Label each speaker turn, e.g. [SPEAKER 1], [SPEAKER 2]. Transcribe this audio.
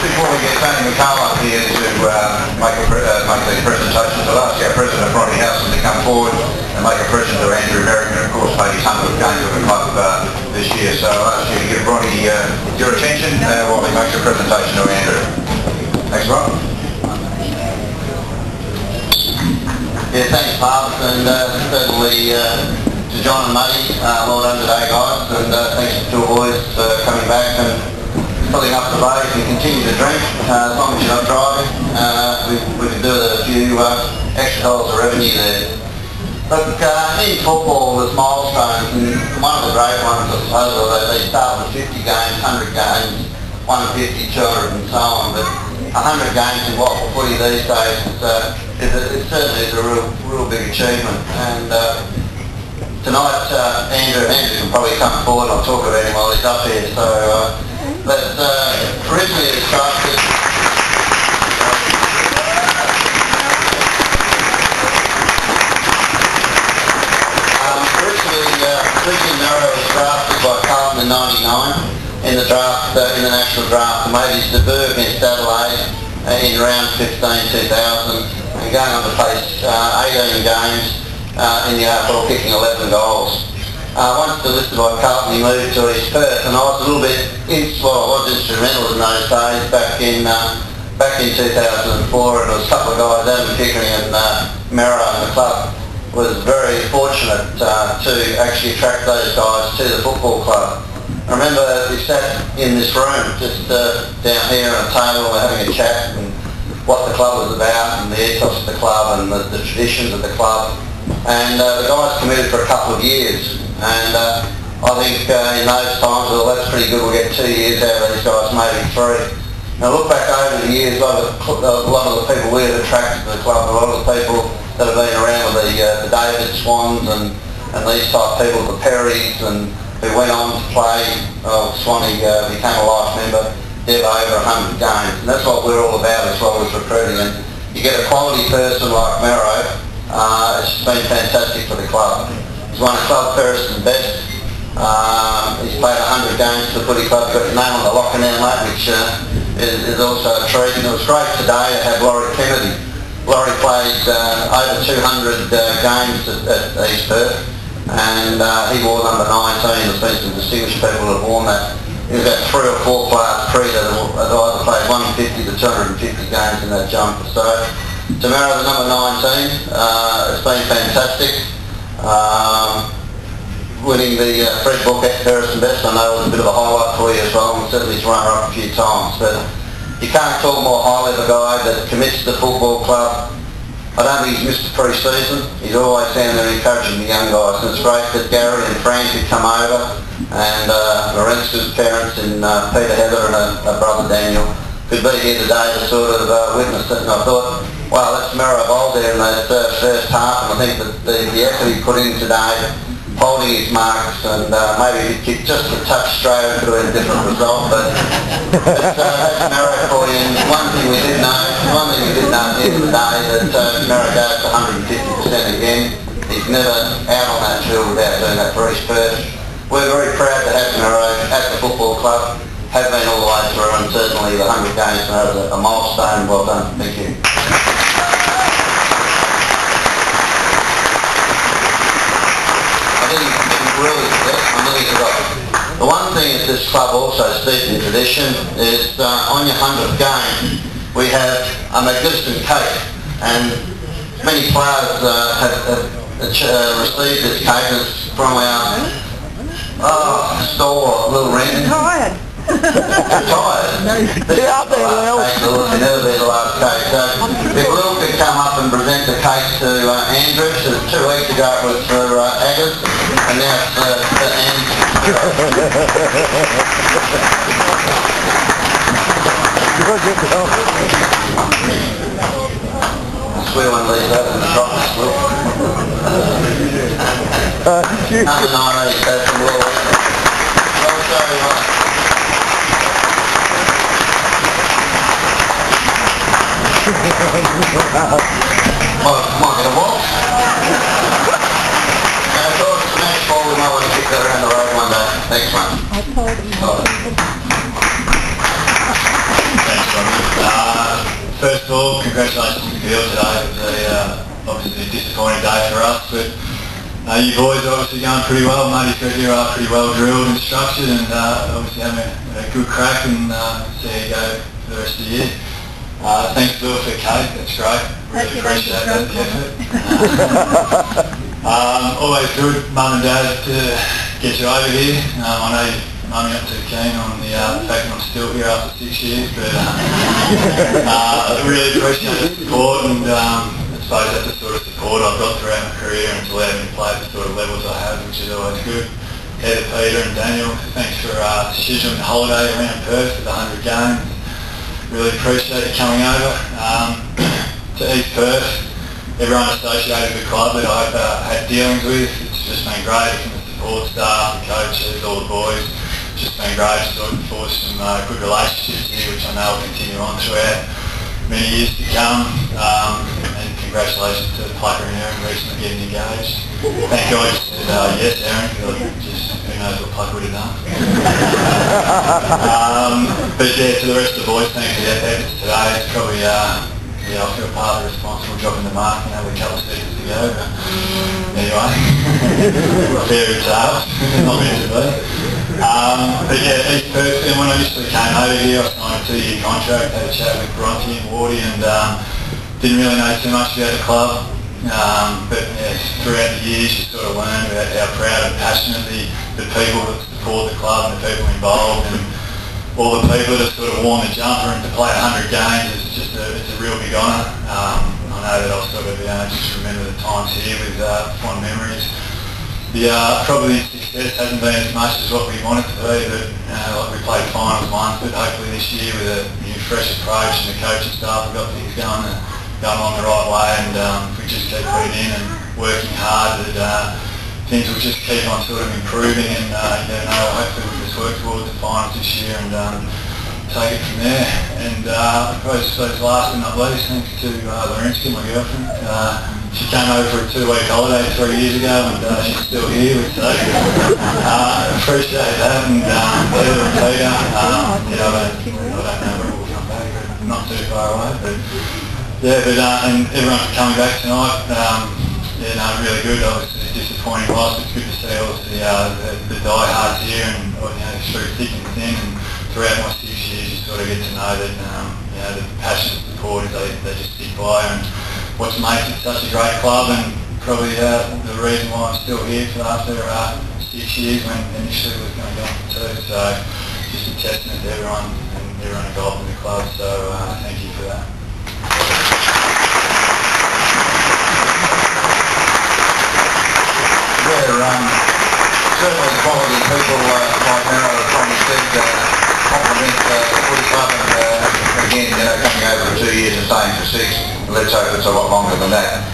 [SPEAKER 1] just before we get Tony McCall up here to make the presentation, so I'll ask our president of Bronte Howson to come forward and make a present to Andrew Merrington, of course, made his 100th game of the club this year. So I'll ask you to give Bronte your attention while he makes a presentation to Andrew. Thanks, Rob.
[SPEAKER 2] Yeah, thanks, Mark, and certainly to John and Muddy, well done today, guys, and thanks to the boys for coming back and filling up the bay. If you continue to drink, as long as you're not driving, we can do a few extra dollars of revenue there. Look, in football, there's milestones, and one of the great ones, I suppose, although they start with 50 games, 100 games, 150, 200 and so on, but 100 games in WAFL footy these days it certainly is a real big achievement. And tonight, Andrew can probably come forward and I'll talk about him while he's up here. So, originally it started. Originally Narrow was drafted by Carlton in '99 in the draft, in the national draft, and made his debut against Adelaide in round 15, 2000. And going on to play 18 games in the AFL, kicking 11 goals. Once delisted by Carlton, he moved to East Perth, and I was a little bit, I was instrumental in those days back in 2004, and there was a couple of guys, Adam Pickering and Merrow, and the club was very fortunate to actually attract those guys to the football club. I remember we sat in this room just down here on a table, we're having a chat and what the club was about and the ethos of the club and the traditions of the club, and the guys committed for a couple of years, and I think in those times, well, that's pretty good, we'll get 2 years out of these guys, maybe 3. Now look back over the years, a lot of the people we have attracted to the club, a lot of the people that have been around with the David Swans and these type of people, the Perrys, and who went on to play. Swanee became a life member, did over 100 games, and that's what we're all about as well as recruiting. And you get a quality person like Merrow, it's just been fantastic for the club. He's won a club first and best. He's played 100 games for the footy club, got his name on the locker now, mate, which is also a treat. And it was great today to have Laurie Kennedy. Laurie played over 200 games at East Perth, and he wore number 19. There's been some distinguished people that have worn that. There's about 3 or 4 players that have either played 150 to 250 games in that jumper. So, to Merrow, the number 19, it's been fantastic. Winning the Fred Book at Harrison Best, I know, was a bit of a highlight for you as well, and certainly he's run her up a few times. But you can't talk more highly of a guy that commits to the football club. I don't think he's missed a pre-season. He's always down there encouraging the young guys, and it's great that Gary and Fran could come over, and Lorenzo's parents and Peter Heather and a brother Daniel could be here today to sort of witness it. And I thought, wow, that's Merrow Bold there in that first half, and I think that the effort he put in today, holding his marks, and maybe if he kicked just a touch straight, it could have been a different result, but that's Merrow for you. And one thing we did know at the end of the day, that Merrow goes to 150% again. He's never out on that field without doing that for East Perth. We're very proud to have Merrow at the football club, have been all the way through, and certainly the 100 games is a milestone. Well done. Thank you. The one thing that this club also steeped in tradition is on your 100th game we have a magnificent cake, and many players have received this cake. It's from our store, Little Ren.
[SPEAKER 3] Tired.
[SPEAKER 2] Retired?
[SPEAKER 3] Get up there, Lil.
[SPEAKER 2] It'll never be the last cake. So if Lil could come up and present the cake to Andrew, so 2 weeks ago it was for Agnes, and now it's for Andrew. I swear one of these open the shop is Lil. Number 19, so from Lil. Well, sorry, mate. Might get a walk. And I thought smash ball, we might want to kick that around the road one day. Thanks, mate.
[SPEAKER 3] I told him.
[SPEAKER 2] Thanks,
[SPEAKER 4] First of all, congratulations to Peel today. It was obviously a disappointing day for us, but you boys are obviously going pretty well. Matey's got you pretty well drilled and structured, and obviously having a good crack, and see how you go for the rest of the year. Thanks Bill for the cake, that's great. Really appreciate that, the effort. Always good, Mum and Dad, to get you over here. I know Mum's not too keen on the fact that I'm still here after 6 years, but I really appreciate the support, and I suppose that's the sort of support I've got throughout my career, and it's allowed me to play at the sort of levels I have, which is always good. Heather, Peter and Daniel, thanks for scheduling the holiday around Perth for the 100 games. Really appreciate you coming over. To East Perth, everyone associated with the club that I've had dealings with, it's just been great, from the support staff, the coaches, all the boys. It's just been great to sort of forge some good relationships here, which I know will continue on throughout many years to come. And congratulations to Plucker and Aaron recently getting engaged. Thank God you said yes, Aaron, because just who knows what Plucker would have done. But yeah, to the rest of the boys, thanks for the efforts today. It's probably I feel partly responsible dropping the mark, with a couple of seasons to go, but anyway, fairy tales, not meant to be. But yeah, East Perth, when I initially came over here, I signed a 2-year contract, had a chat with Bronte and Wardy, and didn't really know too much about the club. But yeah, throughout the years you sort of learn about how proud and passionate the people that support the club and the people involved, and all the people that have sort of worn the jumper and to play 100 games, it's a real big honour. I know that I'll sort of just remember the times here with fond memories. Probably success hasn't been as much as what we want it to be, but like we played finals once, but hopefully this year with a new fresh approach and the coaching staff, we've got things going along the right way, and if we just keep putting in and working hard, that things will just keep on sort of improving, and hopefully we'll just work towards the finals this year and take it from there. And I suppose last but not least, thanks to Larinsky, my girlfriend. She came over for a 2-week holiday 3 years ago, and she's still here, so appreciate that. And Peter and Peter, I don't know when we'll come back, but not too far away. But yeah, and everyone for coming back tonight. Really good. Obviously a disappointing loss. It's good to see obviously the diehards here, and through thick and thin, and throughout my 6 years you sort of get to know that the passionate supporters, they just stick by, and what makes it such a great club, and probably the reason why I'm still here after 6 years when initially we was going to go on for 2. So just a testament to everyone and everyone involved in the club. So thank you for that.
[SPEAKER 1] Certainly the quality of people like Merrill, as Tommy said, compliment the footy club, and again, coming over for 2 years and staying for 6, let's hope it's a lot longer than that.